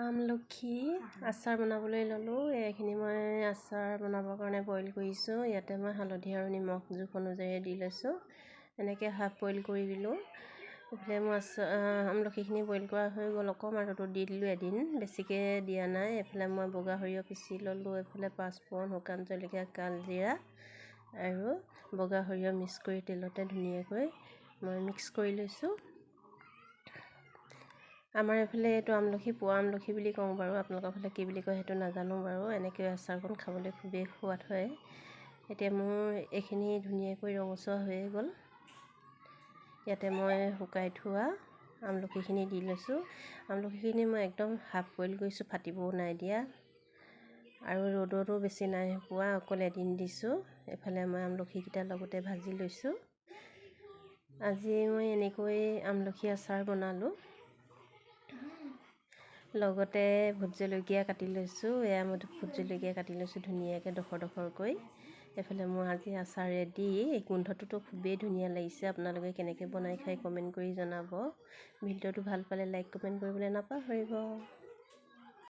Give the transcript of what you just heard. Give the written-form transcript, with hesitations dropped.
আমলখি আচাৰ বনাবলৈ ল'লোঁ। এইখিনি মই আচাৰ বনাবৰ কাৰণে বইল কৰিছোঁ। ইয়াতে মই হালধি আৰু নিমখ জোখ অনুযায়ী দি লৈছোঁ। এনেকৈ হাফ বইল কৰি দিলোঁ। এইফালে মোৰ আমলখিখিনি বইল কৰা হৈ গ'ল। অকণমান ৰ'দত দি দিলোঁ এদিন, বেছিকৈ দিয়া নাই। এইফালে মই বগা সৰিয়হ পিচি ল'লোঁ। এইফালে পাঁচফোৰণ, শুকান জলকীয়া, কালজিৰা আৰু বগা সৰিয়হ মিক্স কৰি তেলতে ধুনীয়াকৈ মই মিক্স কৰি লৈছোঁ। আমাৰ এইফালে এইটো আমলখি পোৱা আমলখি বুলি কওঁ বাৰু, আপোনালোকৰ ফালে কি বুলি কয় সেইটো নাজানো বাৰু। এনেকৈ আচাৰকণ খাবলৈ খুবেই সোৱাদ হয়। এতিয়া মোৰ এইখিনি ধুনীয়াকৈ ৰঙচুৱা হৈয়ে গ'ল। ইয়াতে মই শুকাই থোৱা আমলখিখিনি দি লৈছোঁ। আমলখিখিনি মই একদম হাফ বইল কৰিছোঁ, ফাটিবও নাই দিয়া আৰু ৰ'দতো বেছি নাই পোৱা, অকল এদিন দিছোঁ। এইফালে মই আমলখিকেইটা লগতে ভাজি লৈছোঁ। আজি মই এনেকৈ আমলখি আচাৰ বনালোঁ। লগতে ভোট জলকীয়া কাটি লৈছোঁ। এয়া মই ভোট জলকীয়া কাটি লৈছোঁ ধুনীয়াকৈ ডখৰকৈ। এইফালে মোৰ আজি আচাৰ ৰেডি। এই গোন্ধটোতো খুবেই ধুনীয়া লাগিছে। আপোনালোকে কেনেকৈ বনাই খাই কমেণ্ট কৰি জনাব। ভিডিঅ'টো ভাল পালে লাইক কমেণ্ট কৰিবলৈ নাপাহৰিব।